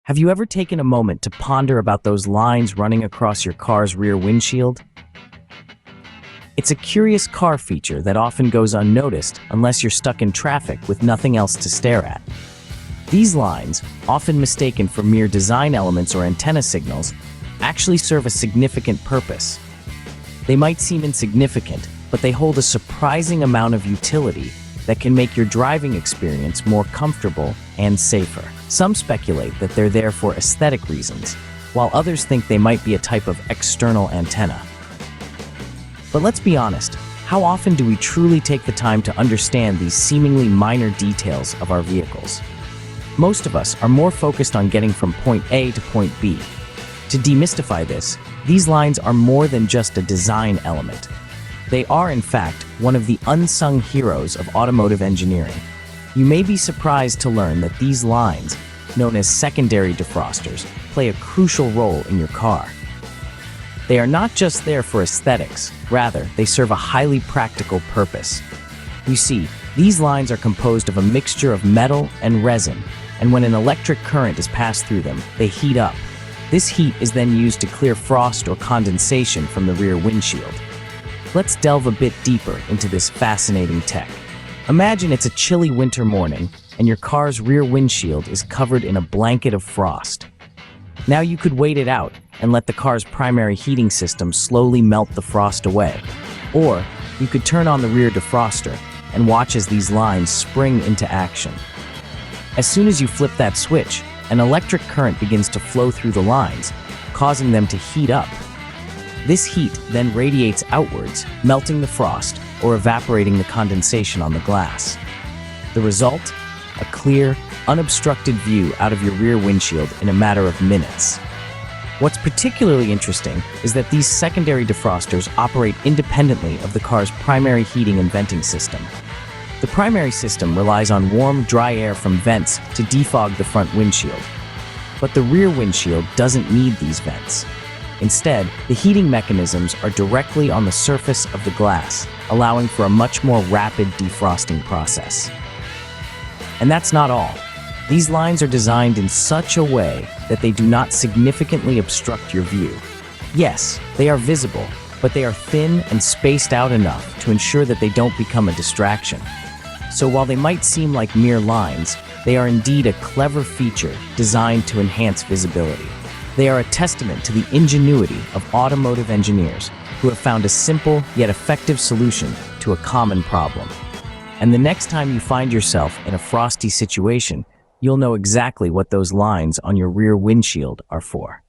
Have you ever taken a moment to ponder about those lines running across your car's rear windshield? It's a curious car feature that often goes unnoticed unless you're stuck in traffic with nothing else to stare at. These lines, often mistaken for mere design elements or antenna signals, actually serve a significant purpose. They might seem insignificant, but they hold a surprising amount of utility that can make your driving experience more comfortable and safer. Some speculate that they're there for aesthetic reasons, while others think they might be a type of external antenna. But let's be honest, how often do we truly take the time to understand these seemingly minor details of our vehicles? Most of us are more focused on getting from point A to point B. To demystify this, these lines are more than just a design element. They are, in fact, one of the unsung heroes of automotive engineering. You may be surprised to learn that these lines, known as secondary defrosters, play a crucial role in your car. They are not just there for aesthetics, rather, they serve a highly practical purpose. You see, these lines are composed of a mixture of metal and resin, and when an electric current is passed through them, they heat up. This heat is then used to clear frost or condensation from the rear windshield. Let's delve a bit deeper into this fascinating tech. Imagine it's a chilly winter morning, and your car's rear windshield is covered in a blanket of frost. Now you could wait it out and let the car's primary heating system slowly melt the frost away. Or you could turn on the rear defroster and watch as these lines spring into action. As soon as you flip that switch, an electric current begins to flow through the lines, causing them to heat up. This heat then radiates outwards, melting the frost or evaporating the condensation on the glass. The result? A clear, unobstructed view out of your rear windshield in a matter of minutes. What's particularly interesting is that these secondary defrosters operate independently of the car's primary heating and venting system. The primary system relies on warm, dry air from vents to defog the front windshield. But the rear windshield doesn't need these vents. Instead, the heating mechanisms are directly on the surface of the glass, allowing for a much more rapid defrosting process. And that's not all. These lines are designed in such a way that they do not significantly obstruct your view. Yes, they are visible, but they are thin and spaced out enough to ensure that they don't become a distraction. So while they might seem like mere lines, they are indeed a clever feature designed to enhance visibility. They are a testament to the ingenuity of automotive engineers who have found a simple yet effective solution to a common problem. And the next time you find yourself in a frosty situation, you'll know exactly what those lines on your rear windshield are for.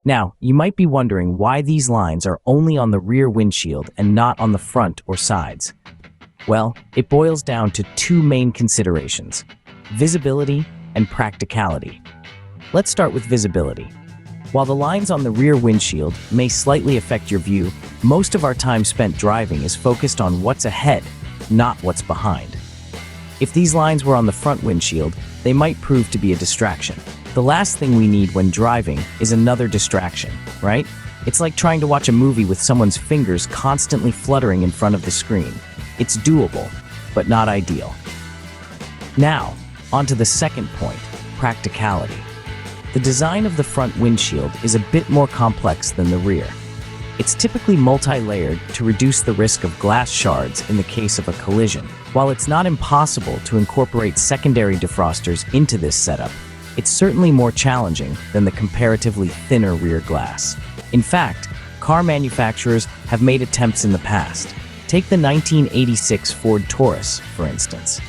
Now, you might be wondering why these lines are only on the rear windshield and not on the front or sides. Well, it boils down to two main considerations: visibility and practicality. Let's start with visibility. While the lines on the rear windshield may slightly affect your view, most of our time spent driving is focused on what's ahead, not what's behind. If these lines were on the front windshield, they might prove to be a distraction. The last thing we need when driving is another distraction, right? It's like trying to watch a movie with someone's fingers constantly fluttering in front of the screen. It's doable, but not ideal. Now, onto the second point, practicality. The design of the front windshield is a bit more complex than the rear. It's typically multi-layered to reduce the risk of glass shards in the case of a collision. While it's not impossible to incorporate secondary defrosters into this setup, it's certainly more challenging than the comparatively thinner rear glass. In fact, car manufacturers have made attempts in the past. Take the 1986 Ford Taurus, for instance.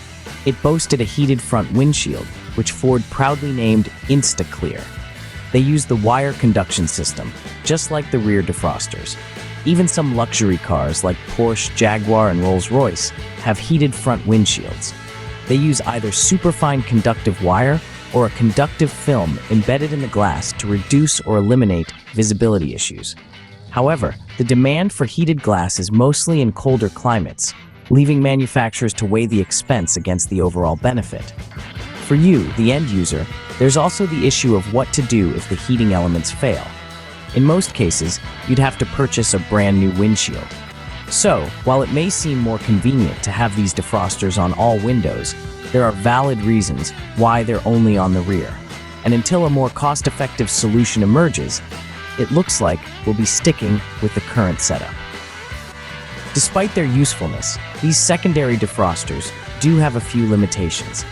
It boasted a heated front windshield, which Ford proudly named InstaClear. They used the wire conduction system, just like the rear defrosters. Even some luxury cars like Porsche, Jaguar, and Rolls-Royce have heated front windshields. They use either superfine conductive wire or a conductive film embedded in the glass to reduce or eliminate visibility issues. However, the demand for heated glass is mostly in colder climates, leaving manufacturers to weigh the expense against the overall benefit. For you, the end user, there's also the issue of what to do if the heating elements fail. In most cases, you'd have to purchase a brand new windshield. So, while it may seem more convenient to have these defrosters on all windows, there are valid reasons why they're only on the rear. and until a more cost-effective solution emerges, it looks like we'll be sticking with the current setup. Despite their usefulness, these secondary defrosters do have a few limitations.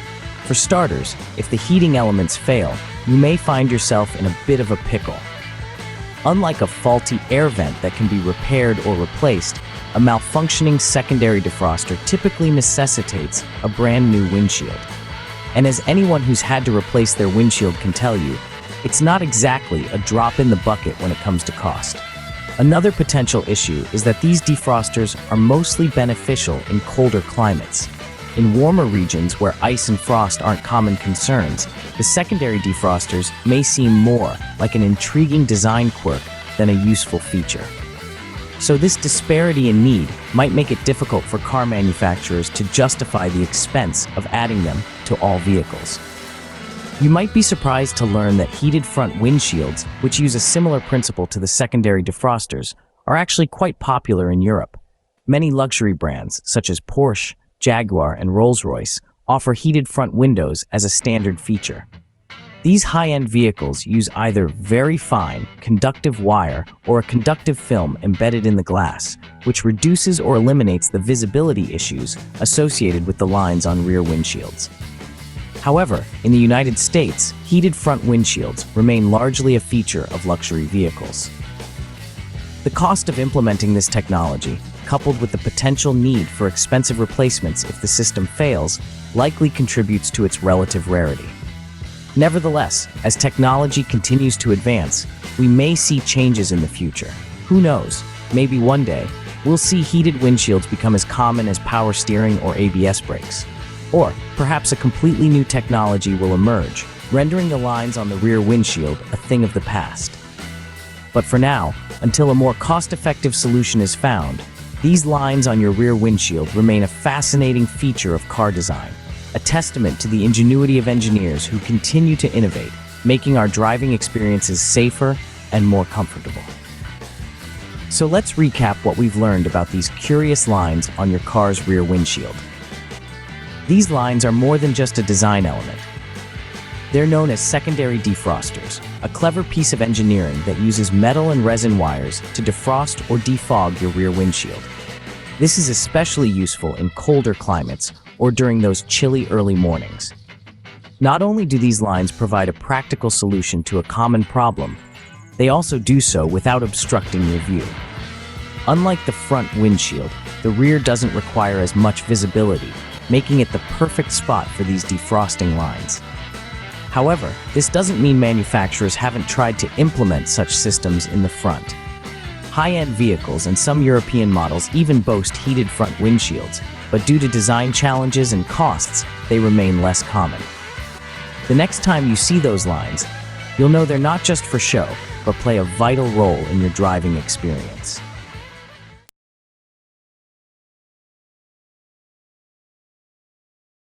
For starters, if the heating elements fail, you may find yourself in a bit of a pickle. Unlike a faulty air vent that can be repaired or replaced, a malfunctioning secondary defroster typically necessitates a brand new windshield. And as anyone who's had to replace their windshield can tell you, it's not exactly a drop in the bucket when it comes to cost. Another potential issue is that these defrosters are mostly beneficial in colder climates. In warmer regions where ice and frost aren't common concerns, the secondary defrosters may seem more like an intriguing design quirk than a useful feature. So this disparity in need might make it difficult for car manufacturers to justify the expense of adding them to all vehicles. You might be surprised to learn that heated front windshields, which use a similar principle to the secondary defrosters, are actually quite popular in Europe. Many luxury brands, such as Porsche, Jaguar, and Rolls-Royce, offer heated front windows as a standard feature. These high-end vehicles use either very fine, conductive wire or a conductive film embedded in the glass, which reduces or eliminates the visibility issues associated with the lines on rear windshields. However, in the United States, heated front windshields remain largely a feature of luxury vehicles. The cost of implementing this technology, coupled with the potential need for expensive replacements if the system fails, likely contributes to its relative rarity. Nevertheless, as technology continues to advance, we may see changes in the future. Who knows, maybe one day, we'll see heated windshields become as common as power steering or ABS brakes. Or perhaps a completely new technology will emerge, rendering the lines on the rear windshield a thing of the past. But for now, until a more cost-effective solution is found, these lines on your rear windshield remain a fascinating feature of car design, a testament to the ingenuity of engineers who continue to innovate, making our driving experiences safer and more comfortable. So let's recap what we've learned about these curious lines on your car's rear windshield. These lines are more than just a design element. They're known as secondary defrosters, a clever piece of engineering that uses metal and resin wires to defrost or defog your rear windshield. This is especially useful in colder climates or during those chilly early mornings. Not only do these lines provide a practical solution to a common problem, they also do so without obstructing your view. Unlike the front windshield, the rear doesn't require as much visibility, making it the perfect spot for these defrosting lines. However, this doesn't mean manufacturers haven't tried to implement such systems in the front. High-end vehicles and some European models even boast heated front windshields, but due to design challenges and costs, they remain less common. The next time you see those lines, you'll know they're not just for show, but play a vital role in your driving experience.